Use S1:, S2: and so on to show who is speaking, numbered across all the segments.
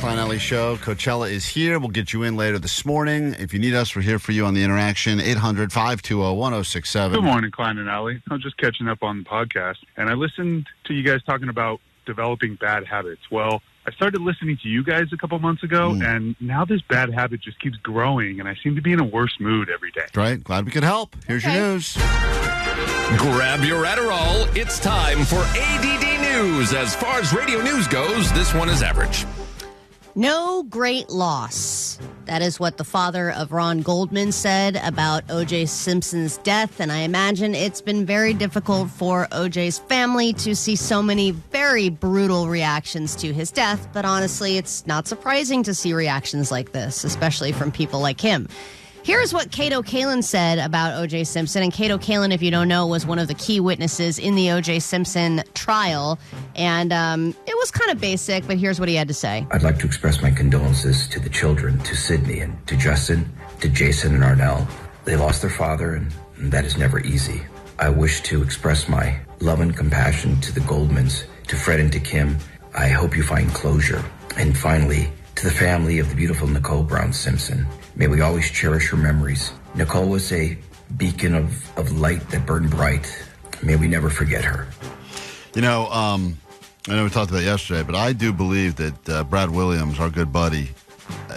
S1: Klein Alley Show. Coachella is here. We'll get you in later this morning. If you need us, we're here for you on the interaction. 800-520-1067.
S2: Good morning, Klein and Alley. I was just catching up on the podcast, and I listened to you guys talking about developing bad habits. Well, I started listening to you guys a couple months ago, and now this bad habit just keeps growing, and I seem to be in a worse mood every day.
S1: Right. Glad we could help. Here's your news.
S3: Grab your Adderall. It's time for ADD News. As far as radio news goes, this one is average.
S4: No great loss. That is what the father of Ron Goldman said about O.J. Simpson's death, and I imagine it's been very difficult for O.J.'s family to see so many very brutal reactions to his death, but honestly, it's not surprising to see reactions like this, especially from people like him. Here's what Kato Kalin said about O.J. Simpson. And Kato Kalin, if you don't know, was one of the key witnesses in the O.J. Simpson trial. And it was kind of basic, but here's what he had to say.
S5: I'd like to express my condolences to the children, to Sydney and to Justin, to Jason and Arnell. They lost their father, and that is never easy. I wish to express my love and compassion to the Goldmans, to Fred and to Kim. I hope you find closure. And finally, to the family of the beautiful Nicole Brown Simpson. May we always cherish her memories. Nicole was a beacon of light that burned bright. May we never forget her.
S1: You know, I know we talked about it yesterday, but I do believe that Brad Williams, our good buddy,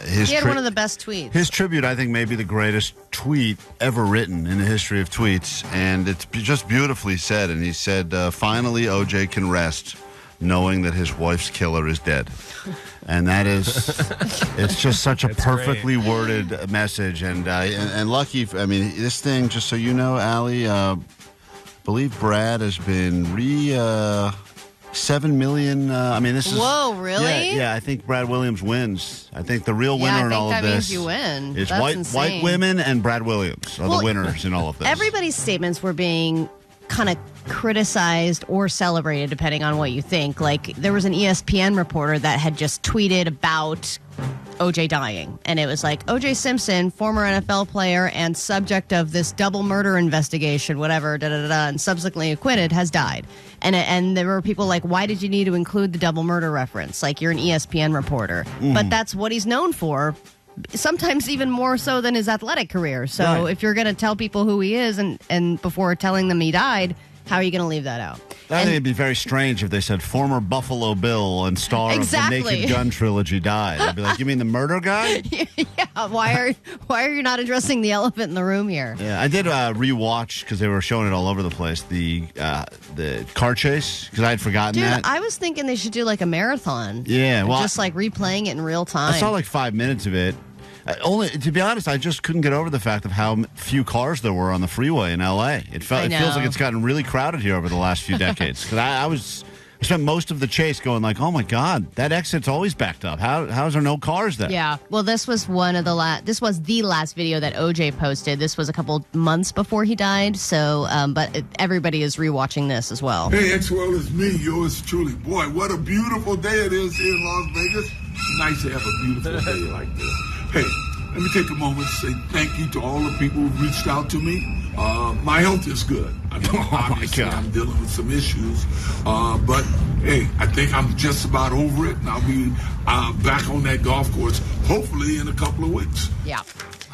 S4: he had one of the best tweets.
S1: His tribute, I think, may be the greatest tweet ever written in the history of tweets, and it's just beautifully said. And he said, finally, O.J. can rest knowing that his wife's killer is dead. And that is, it's just such a perfectly worded message. And lucky, I mean, this thing, just so you know, Allie, believe Brad has been 7 million. I mean, this is.
S4: Whoa, really?
S1: Yeah, I think Brad Williams wins. I think the real winner in all of this.
S4: Means you win.
S1: Is
S4: That's
S1: white women and Brad Williams are the winners in all of this.
S4: Everybody's statements were being kind of criticized or celebrated depending on what you think. Like, there was an ESPN reporter that had just tweeted about O.J. dying, and it was like, O.J. Simpson, former NFL player and subject of this double murder investigation, whatever, and subsequently acquitted, has died. And there were people like, why did you need to include the double murder reference? Like, you're an ESPN reporter. But that's what he's known for, sometimes even more so than his athletic career. So if you're going to tell people who he is and before telling them he died, how are you going to leave that out?
S1: I think it'd be very strange if they said former Buffalo Bill and star of the Naked Gun trilogy died. I'd be like, you mean the murder guy?
S4: Yeah. Why are you not addressing the elephant in the room here?
S1: Yeah, I did rewatch because they were showing it all over the place. The car chase, because I had forgotten that.
S4: I was thinking they should do like a marathon.
S1: Yeah, well,
S4: just like replaying it in real time.
S1: I saw like 5 minutes of it. Only, to be honest, I just couldn't get over the fact of how few cars there were on the freeway in L.A. It feels like it's gotten really crowded here over the last few decades. Because I spent most of the chase going like, oh my God, that exit's always backed up. How is there no cars there?
S4: Yeah. Well, this was this was the last video that O.J. posted. This was a couple months before he died. So, but everybody is rewatching this as well.
S6: Hey, X-Well, it's me, yours truly. Boy, what a beautiful day it is here in Las Vegas. Nice to have a beautiful day like this. Hey, let me take a moment to say thank you to all the people who reached out to me. My health is good. I know, obviously, I'm dealing with some issues. But, hey, I think I'm just about over it, and I'll be back on that golf course, hopefully in a couple of weeks.
S4: Yeah.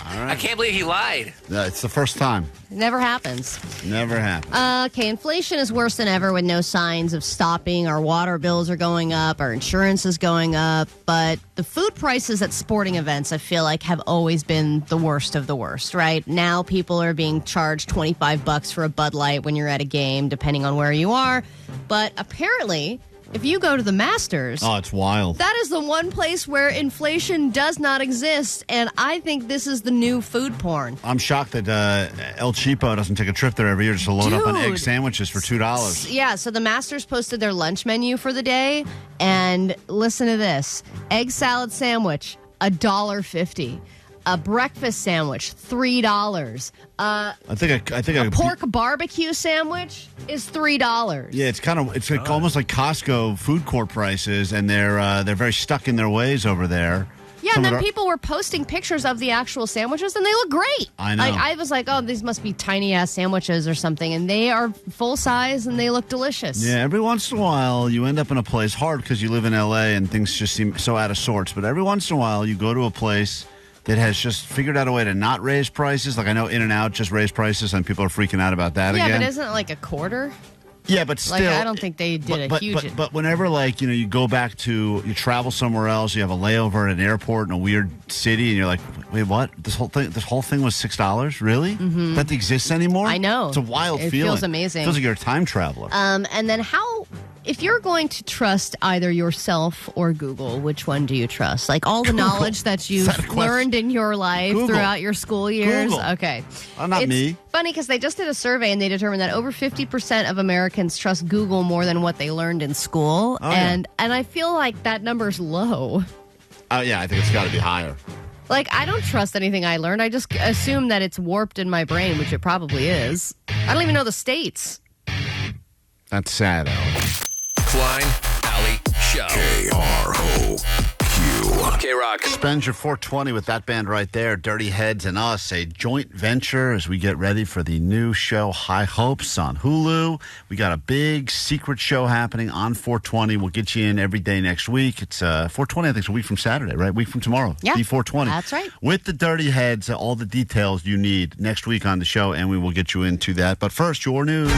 S1: All right.
S3: I can't believe he lied.
S1: It's the first time.
S4: It never happens.
S1: Never happens.
S4: Okay, inflation is worse than ever with no signs of stopping. Our water bills are going up. Our insurance is going up. But the food prices at sporting events, I feel like, have always been the worst of the worst, right? Now people are being charged $25 for a Bud Light when you're at a game, depending on where you are. But apparently, if you go to the Masters...
S1: Oh, it's wild.
S4: That is the one place where inflation does not exist, and I think this is the new food porn.
S1: I'm shocked that El Cheapo doesn't take a trip there every year just to load up on egg sandwiches for $2.
S4: Yeah, so the Masters posted their lunch menu for the day, and listen to this. Egg salad sandwich, $1.50. A breakfast sandwich, $3.
S1: I think a
S4: pork barbecue sandwich is $3.
S1: Yeah, it's almost like Costco food court prices, and they're very stuck in their ways over there.
S4: Yeah, and then people were posting pictures of the actual sandwiches, and they look great.
S1: I know.
S4: Like, I was like, oh, these must be tiny-ass sandwiches or something, and they are full-size, and they look delicious.
S1: Yeah, every once in a while, you end up in a place, hard because you live in L.A. and things just seem so out of sorts, but every once in a while, you go to a place that has just figured out a way to not raise prices. Like, I know In-N-Out just raised prices, and people are freaking out about that again.
S4: Yeah, but isn't it like a quarter?
S1: Yeah, but still.
S4: Like, I don't think they did a huge...
S1: But whenever, like, you go back to, you travel somewhere else, you have a layover at an airport in a weird city, and you're like, wait, what? This whole thing was $6? Really? Mm-hmm. That exists anymore?
S4: I know.
S1: It's a wild feeling.
S4: It feels amazing.
S1: It feels like you're a time traveler.
S4: And then if you're going to trust either yourself or Google, which one do you trust? Like all the knowledge that you've learned in your life throughout your school years?
S1: Google.
S4: Okay.
S1: Not me.
S4: Funny because they just did a survey and they determined that over 50% of Americans trust Google more than what they learned in school.
S1: Oh,
S4: and I feel like that number's low.
S1: Yeah, I think it's got to be higher.
S4: Like, I don't trust anything I learned. I just assume that it's warped in my brain, which it probably is. I don't even know the states.
S1: That's sad, Alex.
S3: Klein, Alley, Show.
S7: KROQ.
S3: KROQ.
S1: Spend your 420 with that band right there, Dirty Heads and Us, a joint venture as we get ready for the new show High Hopes on Hulu. We got a big secret show happening on 420. We'll get you in every day next week. It's 420, I think it's a week from Saturday, right? A week from tomorrow.
S4: Yeah,
S1: D420.
S4: that's right.
S1: With the Dirty Heads, all the details you need next week on the show, and we will get you into that. But first, your news.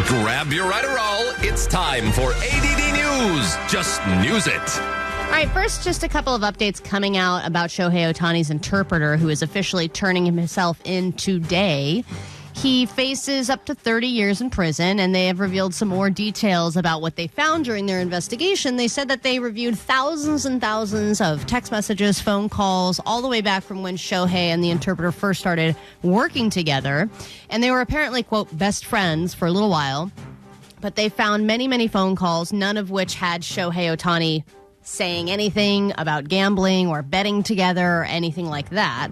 S3: Grab your Adderall. It's time for ADD News. Just news it.
S4: All right, first, just a couple of updates coming out about Shohei Ohtani's interpreter, who is officially turning himself in today. He faces up to 30 years in prison, and they have revealed some more details about what they found during their investigation. They said that they reviewed thousands and thousands of text messages, phone calls, all the way back from when Shohei and the interpreter first started working together. And they were apparently, quote, best friends for a little while. But they found many, many phone calls, none of which had Shohei Ohtani saying anything about gambling or betting together or anything like that.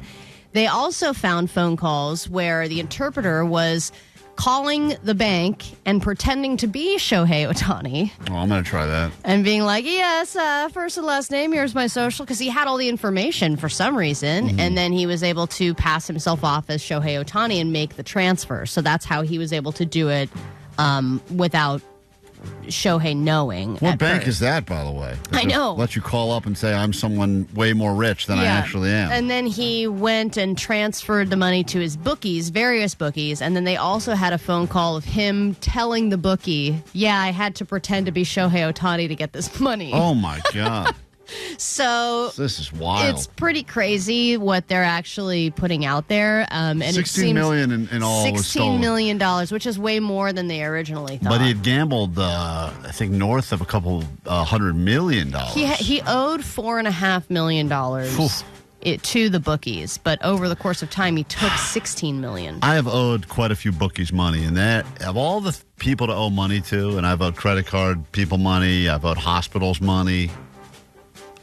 S4: They also found phone calls where the interpreter was calling the bank and pretending to be Shohei Ohtani.
S1: Oh, I'm going to try that.
S4: And being like, yes, first and last name, here's my social, because he had all the information for some reason, and then he was able to pass himself off as Shohei Ohtani and make the transfer. So that's how he was able to do it without Shohei knowing.
S1: What bank is that, by the way?
S4: I know.
S1: Let you call up and say, I'm someone way more rich than I actually am.
S4: And then he went and transferred the money to his bookies, various bookies, and then they also had a phone call of him telling the bookie, yeah, I had to pretend to be Shohei Ohtani to get this money.
S1: Oh, my God.
S4: So
S1: this is wild.
S4: It's pretty crazy what they're actually putting out there. And
S1: $16 million in all was stolen.
S4: $16 million, which is way more than they originally thought.
S1: But he had gambled, I think, north of a couple $100 million.
S4: He owed $4.5 million to the bookies, but over the course of time, he took $16 million.
S1: I have owed quite a few bookies money, and that of all the people to owe money to, and I've owed credit card people money, I've owed hospitals money.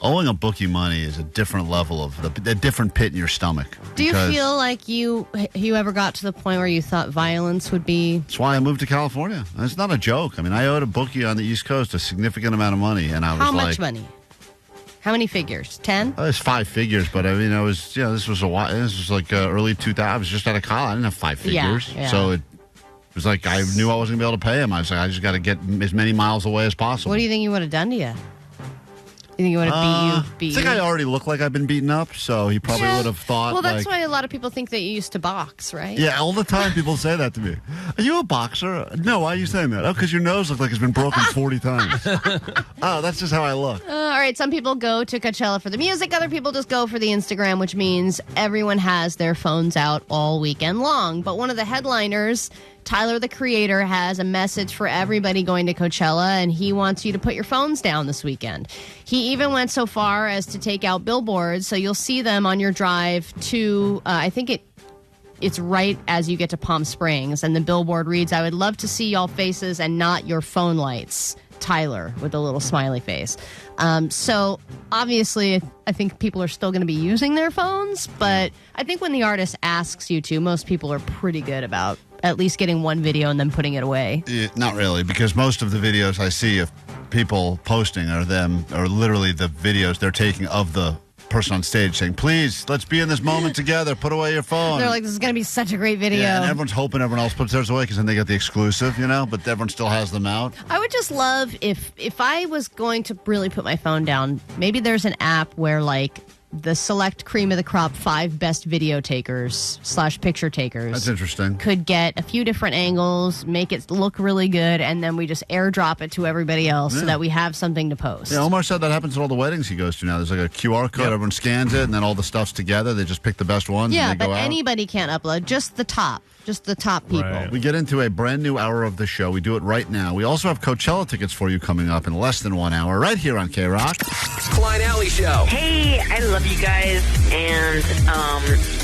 S1: Owing a bookie money is a different level of a different pit in your stomach.
S4: Do you feel like you ever got to the point where you thought violence would be?
S1: That's why I moved to California. It's not a joke. I mean, I owed a bookie on the East Coast a significant amount of money, and I was
S4: How much money? How many figures? 10?
S1: It was 5 figures, but I mean, this was a while. This was like early 2000s. I was just out of college. I didn't have 5 figures,
S4: yeah.
S1: So it was like I knew I wasn't gonna be able to pay him. I was like, I just got to get as many miles away as possible.
S4: What do you think he would have done to you? You think he would have beat you?
S1: I think I already look like I've been beaten up, so he probably would have thought.
S4: Well, that's why a lot of people think that you used to box, right?
S1: Yeah, all the time people say that to me. Are you a boxer? No, why are you saying that? Oh, because your nose looks like it's been broken 40 times. Oh, that's just how I look.
S4: All right, some people go to Coachella for the music. Other people just go for the Instagram, which means everyone has their phones out all weekend long. But one of the headliners, Tyler, the Creator, has a message for everybody going to Coachella, and he wants you to put your phones down this weekend. He even went so far as to take out billboards, so you'll see them on your drive to, I think it's right as you get to Palm Springs, and the billboard reads, I would love to see y'all faces and not your phone lights. Tyler, with a little smiley face. So obviously, I think people are still going to be using their phones, but I think when the artist asks you to, most people are pretty good about at least getting one video and then putting it away.
S1: Not really, because most of the videos I see of people posting are literally the videos they're taking of the person on stage saying, please, let's be in this moment together. Put away your phone.
S4: They're like, this is going to be such a great video.
S1: Yeah, and everyone's hoping everyone else puts theirs away because then they get the exclusive, but everyone still has them out.
S4: I would just love if I was going to really put my phone down, maybe there's an app where like the select cream of the crop 5 best video takers / picture takers.
S1: That's interesting.
S4: Could get a few different angles, make it look really good, and then we just airdrop it to everybody else so that we have something to post.
S1: Yeah, Omar said that happens at all the weddings he goes to now. There's like a QR code, everyone scans it, and then all the stuff's together. They just pick the best ones
S4: Yeah,
S1: and they
S4: but
S1: go out.
S4: anybody can't upload, just the top people.
S7: Right.
S1: We get into a brand new hour of the show. We do it right now. We also have Coachella tickets for you coming up in less than 1 hour right here on KROQ.
S3: Klein Alley Show.
S8: Hey, I love you guys, and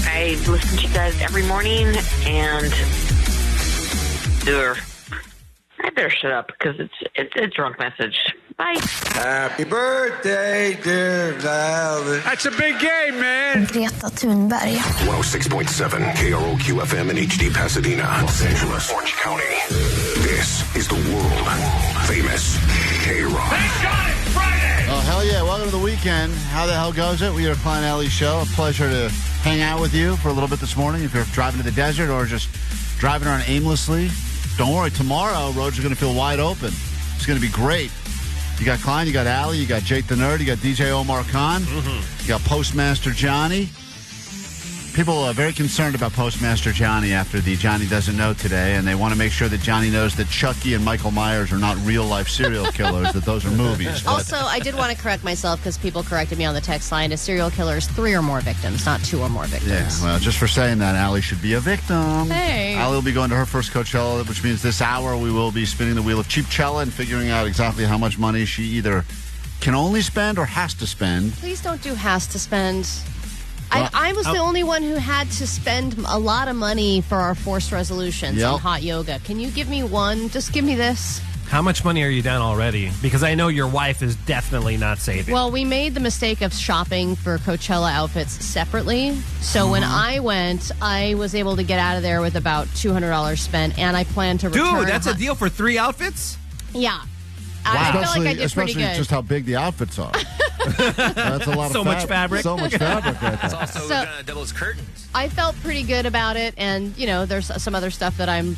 S8: I listen to you guys every morning, and I better shut up because it's a drunk message. Bye.
S9: Happy birthday, dear Valen.
S7: That's a big game, man.
S10: Greta Thunberg.
S11: 106.7 KROQ FM in HD Pasadena, Los Angeles, Orange County. This is the world famous KROQ.
S7: Thank God it's Friday.
S1: Oh, hell yeah. Welcome to the weekend. How the hell goes it? We are Klein Alley Show. A pleasure to hang out with you for a little bit this morning. If you're driving to the desert or just driving around aimlessly, don't worry. Tomorrow, roads are going to feel wide open. It's going to be great. You got Klein, you got Allie, you got Jake the Nerd, you got DJ Omar Khan, you got Postmaster Johnny. People are very concerned about Postmaster Johnny after the Johnny Doesn't Know today, and they want to make sure that Johnny knows that Chucky and Michael Myers are not real-life serial killers, that those are movies. But
S4: Also, I did want to correct myself because people corrected me on the text line. A serial killer is 3 or more victims, not 2 or more victims.
S1: yeah, well, just for saying that, Allie should be a victim.
S4: Hey.
S1: Allie will be going to her first Coachella, which means this hour we will be spinning the wheel of Cheapchella and figuring out exactly how much money she either can only spend or has to spend.
S4: Please don't do has to spend.
S1: Well,
S4: I was the only one who had to spend a lot of money for our forced resolutions
S1: Yep.
S4: and hot yoga. Can you give me one? Just give me this.
S7: How much money are you down already? Because I know your wife is definitely not saving.
S4: Well, we made the mistake of shopping for Coachella outfits separately. So when I went, I was able to get out of there with about $200 spent, and I plan to return.
S7: Dude, that's a deal for 3 outfits?
S4: Yeah. I feel like I did pretty good.
S1: Just how big the outfits are. That's a lot of
S7: So much fabric.
S1: So much fabric right there.
S3: Also,
S4: So-
S3: double as curtains.
S4: I felt pretty good about it, and there's some other stuff that I'm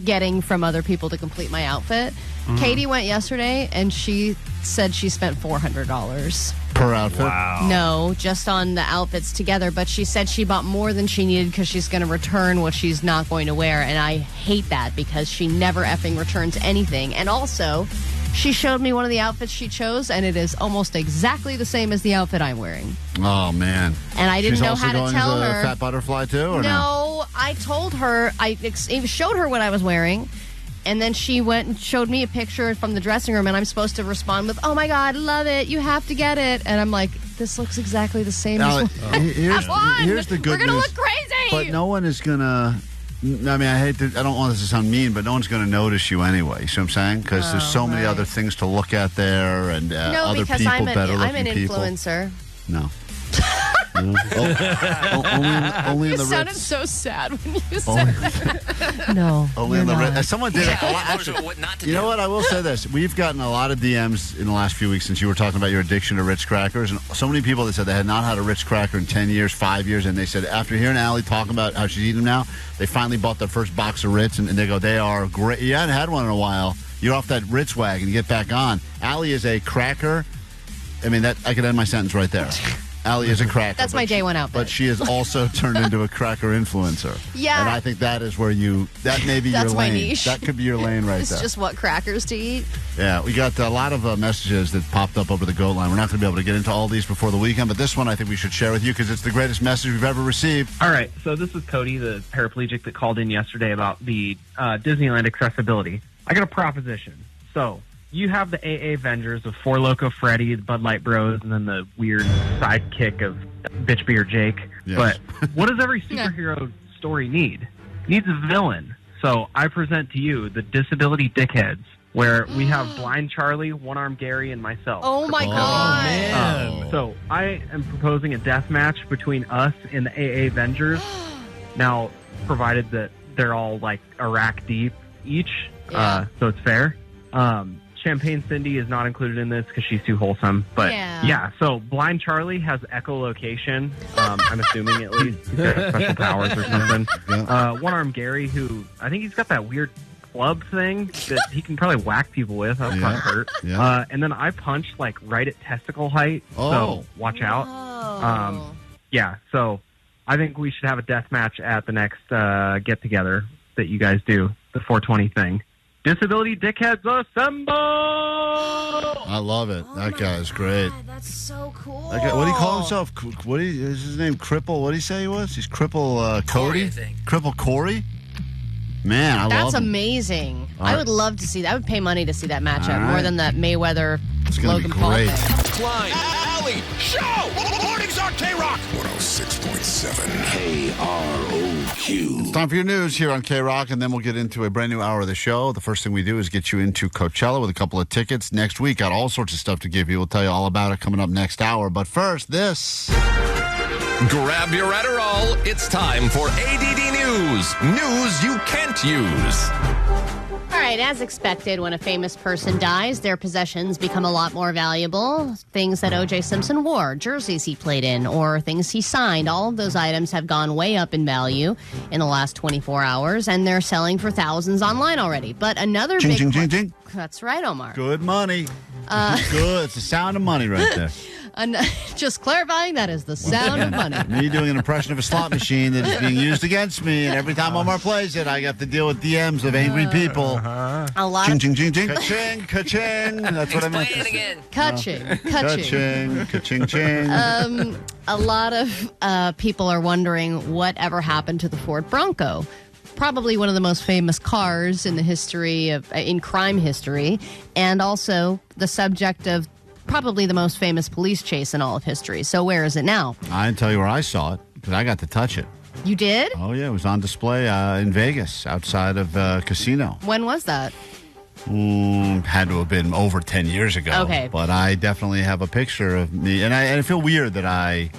S4: getting from other people to complete my outfit. Katie went yesterday, and she said she spent $400
S1: Per outfit.
S7: Wow.
S4: No, just on the outfits together, but she said she bought more than she needed because she's going to return what she's not going to wear, and I hate that because she never effing returns anything. And also, she showed me one of the outfits she chose, and it is almost exactly the same as the outfit I'm wearing.
S1: Oh, man.
S4: And I didn't
S1: She's
S4: know
S1: also
S4: how to
S1: going
S4: tell
S1: as a
S4: her.
S1: Fat Butterfly, too, or no?
S4: No, I told her, I showed her what I was wearing, and then she went and showed me a picture from the dressing room, and I'm supposed to respond with, "Oh my God, love it, you have to get it." And I'm like, this looks exactly the same
S1: Now,
S4: as
S1: here's the good
S4: We're going to
S1: news.
S4: look crazy.
S1: But no one is going to... I mean, I don't want this to sound mean, but no one's going to notice you anyway. You see what I'm saying? Because there's so many other things to look at there, and
S4: no,
S1: other
S4: because
S1: people,
S4: I'm
S1: better
S4: an
S1: looking people.
S4: influencer.
S1: No. No. Only in
S4: You
S1: the
S4: sounded
S1: Ritz.
S4: so sad when you said that. No,
S1: Only in the
S4: you're
S1: Ritz.
S4: not.
S1: Someone did it. Actually,
S3: What not to
S1: you
S3: do.
S1: know what? I will say this. We've gotten a lot of DMs in the last few weeks since you were talking about your addiction to Ritz crackers. And so many people that said they had not had a Ritz cracker in 10 years, 5 years. And they said after hearing Allie talk about how she's eating them now, they finally bought their first box of Ritz. And they go, they are great. You hadn't had one in a while. You're off that Ritz wagon. You get back on. Allie is a cracker. I mean, I could end my sentence right there. Allie is a cracker.
S4: That's my day one outfit.
S1: But she has also turned into a cracker influencer.
S4: Yeah.
S1: And I think that is where that may be
S4: That's
S1: your
S4: my
S1: lane.
S4: niche.
S1: That could be your lane right
S4: It's
S1: there.
S4: just what crackers to eat.
S1: Yeah, we got a lot of messages that popped up over the goal line. We're not going to be able to get into all these before the weekend, but this one I think we should share with you because it's the greatest message we've ever received.
S12: All right, so this is Cody, the paraplegic that called in yesterday about the Disneyland accessibility. I got a proposition. So you have the AA Avengers of Four Loko Freddy, the Bud Light Bros, and then the weird sidekick of Bitch Beer Jake.
S1: Yes.
S12: But what does every superhero story need? It needs a villain. So I present to you the Disability Dickheads, where we have Blind Charlie, One Arm Gary, and myself.
S4: Oh my God.
S7: Man.
S12: So I am proposing a death match between us and the AA Avengers. Now, provided that they're all like a rack deep each,
S4: Yeah.
S12: so it's fair. Champagne Cindy is not included in this because she's too wholesome. But yeah, so Blind Charlie has echolocation. I'm assuming at least he's got special powers or something. One Arm Gary, who I think he's got that weird club thing that he can probably whack people with. That's not hurt. And then I punch like right at testicle height. So watch out. So I think we should have a death match at the next get together that you guys do, the 420 thing. Disability dickheads assemble!
S1: I love it. That guy is great.
S4: That's so cool.
S1: That guy, what do you call himself? Is his name Cripple? What did he say he was? He's Cripple Cody?
S10: I think.
S1: Cripple Corey? Man, I love
S4: That's
S1: him.
S4: amazing.
S1: All
S4: I would love to see that. I would pay money to see that matchup more than that Mayweather Logan Paul thing.
S3: Klein, Alley, Show! Mornings on KROQ.
S11: 106.7 KROQ.
S1: It's time for your news here on KROQ, and then we'll get into a brand new hour of the show. The first thing we do is get you into Coachella with a couple of tickets. Next week, got all sorts of stuff to give you. We'll tell you all about it coming up next hour. But first, this.
S3: Grab your Adderall. It's time for ADD News. News you can't use.
S4: All right, as expected, when a famous person dies, their possessions become a lot more valuable. Things that O.J. Simpson wore, jerseys he played in, or things he signed, all of those items have gone way up in value in the last 24 hours, and they're selling for thousands online already. But another big...
S1: Ching.
S4: That's right, Omar.
S1: Good money. Good. It's the sound of money right there.
S4: Just clarifying, that is the sound of money.
S1: Me doing an impression of a slot machine that is being used against me, and every time Omar plays it, I have to deal with DMs of angry people.
S4: A lot
S1: ching. Ka-ching, ka-ching. That's what I meant to say.
S4: Ka-ching.
S1: Ka-ching.
S4: A lot of people are wondering whatever happened to the Ford Bronco. Probably one of the most famous cars in the history of in crime history, and also the subject of probably the most famous police chase in all of history. So where is it now?
S1: I can tell you where I saw it, because I got to touch it.
S4: You did?
S1: Oh, yeah. It was on display in Vegas, outside of casino.
S4: When was that?
S1: Had to have been over 10 years ago.
S4: Okay.
S1: But I definitely have a picture of me. And I feel weird that I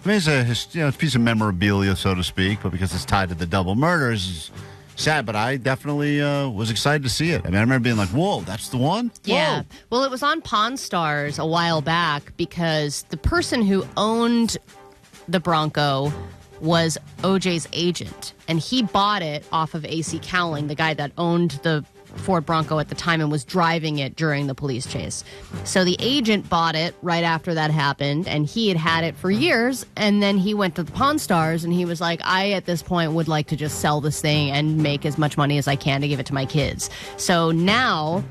S1: mean, it's a piece of memorabilia, so to speak, but because it's tied to the double murders, it's sad, but I definitely was excited to see it. I mean, I remember being like, whoa, that's the one?
S4: Yeah.
S1: Whoa.
S4: Well, it was on Pawn Stars a while back because the person who owned the Bronco was OJ's agent, and he bought it off of AC Cowling, the guy that owned the Ford Bronco at the time and was driving it during the police chase. So the agent bought it right after that happened, and he had it for years, and then he went to the Pawn Stars, and he was like, I, at this point, would like to just sell this thing and make as much money as I can to give it to my kids. So now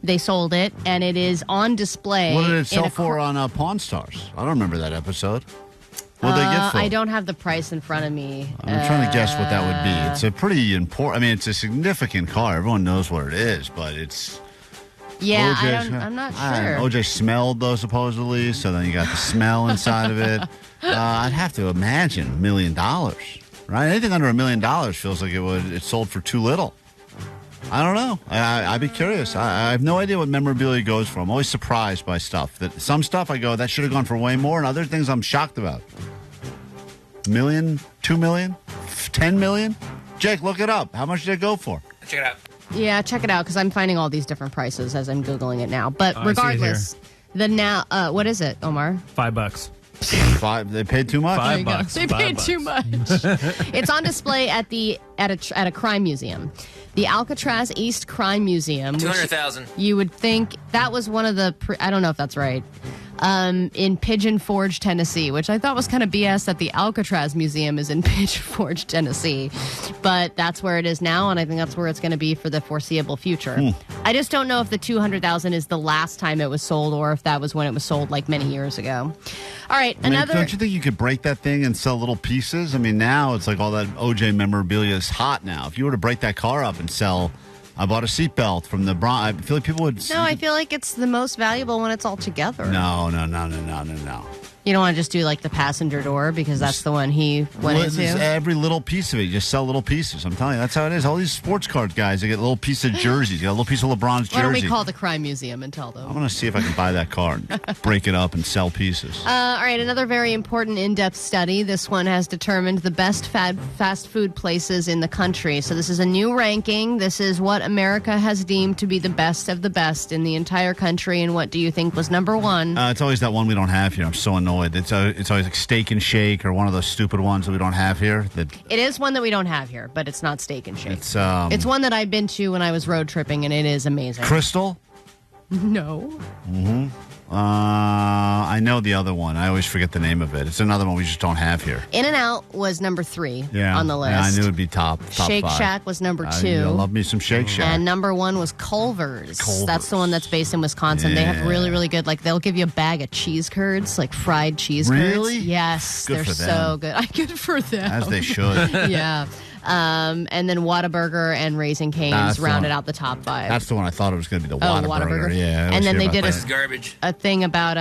S4: they sold it, and it is on display.
S1: What did it sell for on Pawn Stars? I don't remember that episode. What did they get for?
S4: I don't have the price in front of me.
S1: I'm trying to guess what that would be. It's a pretty important. I mean, it's a significant car. Everyone knows what it is, but it's.
S4: Yeah, I'm not sure.
S1: OJ smelled those supposedly, so then you got the smell inside of it. I'd have to imagine $1 million, right? Anything under $1 million feels like it sold for too little. I don't know. I'd be curious. I have no idea what memorabilia goes for. I'm always surprised by stuff. That some stuff I go, that should have gone for way more, and other things I'm shocked about. $1 million, $2 million, $10 million? Jake, look it up. How much did it go for?
S10: Check it out.
S4: Yeah, check it out, because I'm finding all these different prices as I'm Googling it now. But regardless, what is it, Omar?
S7: $5.
S1: They paid too much?
S7: $5.
S4: They paid too much. It's on display at a crime museum. The Alcatraz East Crime Museum.
S10: $200,000.
S4: You would think that was one of the, I don't know if that's right, in Pigeon Forge, Tennessee, which I thought was kind of BS that the Alcatraz Museum is in Pigeon Forge, Tennessee. But that's where it is now, and I think that's where it's going to be for the foreseeable future. I just don't know if the $200,000 is the last time it was sold or if that was when it was sold like many years ago. All right, another...
S1: Don't you think you could break that thing and sell little pieces? I mean, now it's like all that OJ memorabilia is hot now. If you were to break that car up and sell... I bought a seatbelt from the Bronx. I feel like people would...
S4: No, I feel like it's the most valuable when it's all together.
S1: No.
S4: You don't want to just do like the passenger door because that's the one he went into?
S1: Every little piece of it. You just sell little pieces. I'm telling you, that's how it is. All these sports card guys, they get a little piece of jerseys. You got a little piece of LeBron's jersey.
S4: Why don't we call the crime museum and tell them?
S1: I'm going to see if I can buy that car and break it up and sell pieces.
S4: All right, another very important in-depth study. This one has determined the best fast food places in the country. So this is a new ranking. This is what America has deemed to be the best of the best in the entire country. And what do you think was number one?
S1: It's always that one we don't have here. I'm so annoyed. It's always like Steak and Shake or one of those stupid ones that we don't have here.
S4: It is one that we don't have here, but it's not Steak and Shake.
S1: It's
S4: one that I've been to when I was road tripping, and it is amazing.
S1: Crystal?
S4: No.
S1: Mm-hmm. I know the other one. I always forget the name of it. It's another one we just don't have here.
S4: In-N-Out was number 3 on the list.
S1: Yeah, I knew it'd be top
S4: Shake
S1: 5.
S4: Shack was number 2.
S1: I love me some Shake Shack.
S4: And number 1 was Culver's. That's the one that's based in Wisconsin.
S1: Yeah.
S4: They have really, really good, like, they'll give you a bag of cheese curds, like fried cheese curds.
S1: Really?
S4: Yes.
S1: Good
S4: they're
S1: for them.
S4: so good. Good for them.
S1: As they should.
S4: Yeah. And then Whataburger and Raising Cane's rounded out the top 5.
S1: That's the one I thought it was going to be, the Whataburger. Yeah.
S4: And then they did
S3: garbage.
S4: a thing about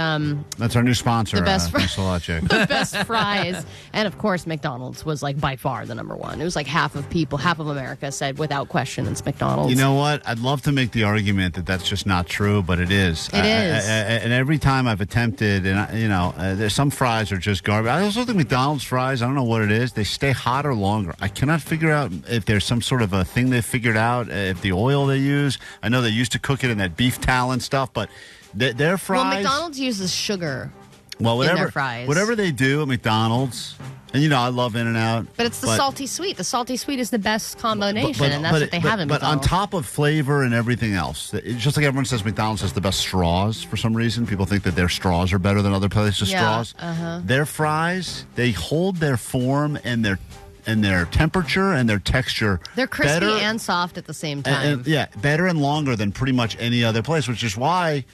S1: that's our new sponsor.
S4: The best
S1: thanks a lot, Jake.
S4: the best fries. And of course McDonald's was like by far the number 1. It was like half of America said without question it's McDonald's.
S1: You know what? I'd love to make the argument that that's just not true, but it is.
S4: It is.
S1: And every time I've attempted, and there's some fries are just garbage. I also think McDonald's fries, I don't know what it is, they stay hotter longer. I cannot figure out if there's some sort of a thing they figured out, if the oil they use. I know they used to cook it in that beef talon stuff, but their fries.
S4: Well, McDonald's uses sugar.
S1: Whatever,
S4: in their fries.
S1: Whatever they do at McDonald's, and I love In-N-Out.
S4: But it's the salty sweet. The salty sweet is the best combination, and that's what they have in
S1: McDonald's. But on top of flavor and everything else, it's just like everyone says McDonald's has the best straws for some reason. People think that their straws are better than other places' straws. Their fries, they hold their form and their temperature and their texture.
S4: They're crispy and soft at the same time.
S1: Better and longer than pretty much any other place, which is why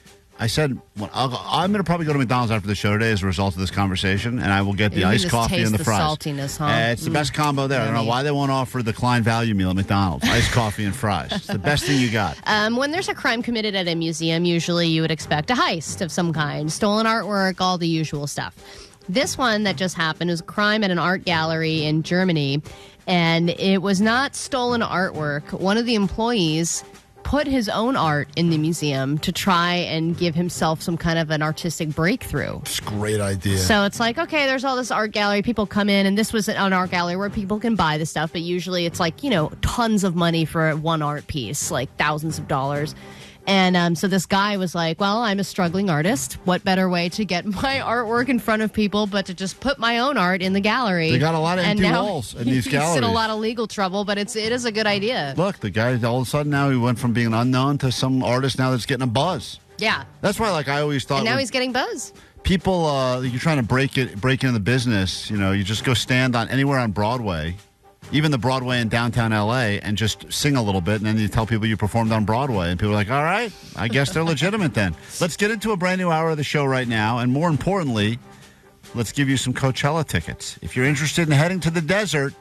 S1: I said I'm going to probably go to McDonald's after the show today as a result of this conversation, and I will get the iced coffee and the fries.
S4: Saltiness, huh?
S1: It's the best combo there. I don't know why they won't offer the Klein value meal at McDonald's. Iced coffee and fries. It's the best thing you got.
S4: When there's a crime committed at a museum, usually you would expect a heist of some kind, stolen artwork, all the usual stuff. This one that just happened was a crime at an art gallery in Germany, and it was not stolen artwork. One of the employees put his own art in the museum to try and give himself some kind of an artistic breakthrough.
S1: It's a great idea.
S4: So it's like, okay, there's all this art gallery. People come in, and this was an art gallery where people can buy the stuff, but usually it's like, tons of money for one art piece, like thousands of dollars. And so this guy was like, well, I'm a struggling artist. What better way to get my artwork in front of people but to just put my own art in the gallery?
S1: They got a lot of empty walls in these galleries.
S4: He's in a lot of legal trouble, but it is a good idea.
S1: Look, the guy, all of a sudden now he went from being an unknown to some artist now that's getting a buzz.
S4: Yeah.
S1: That's why, I always thought.
S4: And now he's getting buzz.
S1: People, you're trying to break into the business, you just go stand on anywhere on Broadway. Even the Broadway in downtown L.A., and just sing a little bit, and then you tell people you performed on Broadway. And people are like, all right, I guess they're legitimate then. Let's get into a brand new hour of the show right now. And more importantly, let's give you some Coachella tickets. If you're interested in heading to the desert,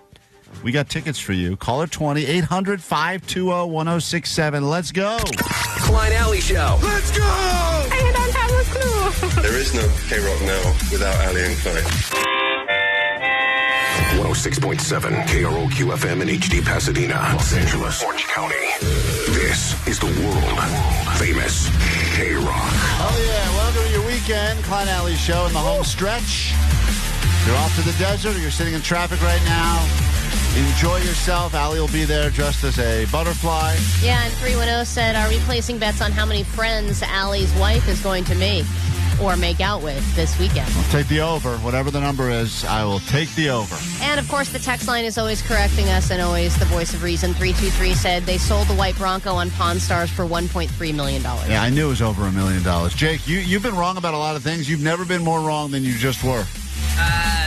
S1: we got tickets for you. Caller 20-800-520-1067. Let's go.
S3: Klein Alley Show.
S6: Let's go!
S8: I don't have a clue.
S10: There is no KROQ now without Ali and Klein.
S11: 106.7 KROQ FM in HD Pasadena, Los Angeles, Orange County. This is the world famous KROQ.
S1: Oh yeah, welcome to your weekend. Klein Alley Show in the home stretch. You're off to the desert or you're sitting in traffic right now. Enjoy yourself. Allie will be there dressed as a butterfly.
S4: Yeah, and 310 said, are we placing bets on how many friends Allie's wife is going to make or make out with this weekend?
S1: I'll take the over. Whatever the number is, I will take the over.
S4: And, of course, the text line is always correcting us and always the voice of reason. 323 said they sold the white Bronco on Pawn Stars for $1.3 million.
S1: Yeah, I knew it was over $1 million. Jake, you've been wrong about a lot of things. You've never been more wrong than you just were.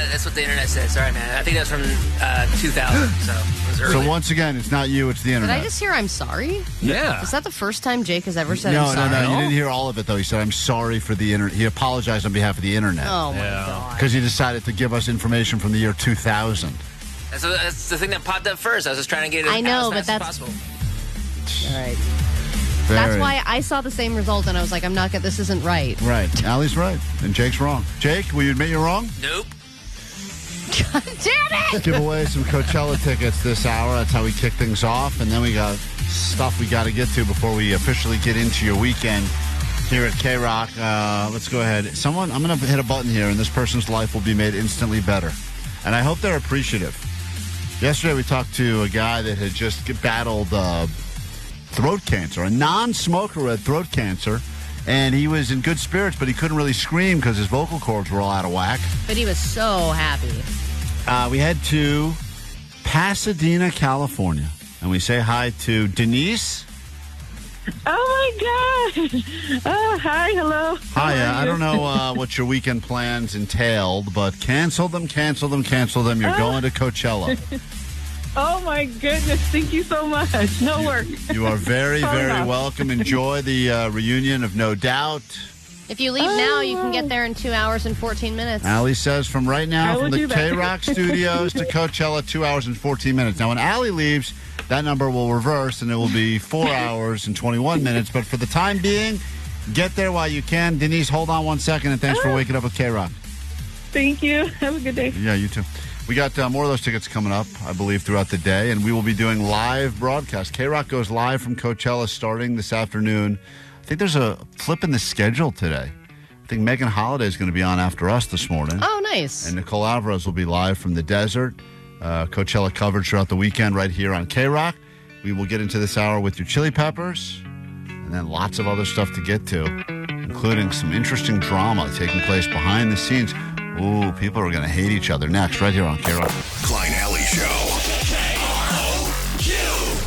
S13: That's what the internet said. Sorry, man. I think that's from 2000, so it was early.
S1: So once again, it's not you, it's the internet.
S4: Did I just hear I'm sorry?
S1: Yeah.
S4: Is that the first time Jake has ever said I'm sorry?
S1: No. You didn't hear all of it, though. He said, I'm sorry for the internet. He apologized on behalf of the internet.
S4: Oh, my God.
S1: Because he decided to give us information from the year 2000.
S13: That's the thing that popped up first. I was just trying to get it
S4: I know,
S13: as
S4: but
S13: fast as possible.
S4: All right. That's why I saw the same result, and I was like, this isn't right.
S1: Right. Allie's right, and Jake's wrong. Jake, will you admit you're wrong?
S13: Nope.
S4: God damn it!
S1: Give away some Coachella tickets this hour. That's how we kick things off. And then we got stuff we got to get to before we officially get into your weekend here at KROQ. Let's go ahead. I'm going to hit a button here, and this person's life will be made instantly better. And I hope they're appreciative. Yesterday we talked to a guy that had just battled throat cancer, a non-smoker who had throat cancer. And he was in good spirits, but he couldn't really scream because his vocal cords were all out of whack.
S4: But he was so happy.
S1: We head to Pasadena, California, and we say hi to Denise.
S14: Oh, my God. Oh, hi, hello.
S1: Hi, I don't know what your weekend plans entailed, but cancel them. You're going to Coachella.
S14: Oh, my goodness. Thank you so much. No work.
S1: You are very, very welcome. Enjoy the reunion of No Doubt.
S4: If you leave now, you can get there in 2 hours and 14 minutes.
S1: Allie says from right now, from the KROQ studios to Coachella, 2 hours and 14 minutes. Now, when Allie leaves, that number will reverse, and it will be 4 hours and 21 minutes. But for the time being, get there while you can. Denise, hold on 1 second, and thanks for waking up with KROQ.
S14: Thank you. Have a good day.
S1: Yeah, you too. We got more of those tickets coming up, I believe, throughout the day, and we will be doing live broadcasts. KROQ goes live from Coachella starting this afternoon. I think there's a flip in the schedule today. I think Megan Holiday is going to be on after us this morning.
S4: Oh, nice.
S1: And Nicole Alvarez will be live from the desert. Coachella coverage throughout the weekend right here on KROQ. We will get into this hour with your Chili Peppers, and then lots of other stuff to get to, including some interesting drama taking place behind the scenes. Ooh, people are going to hate each other. Next, right here on KROQ.
S11: Klein Alley Show.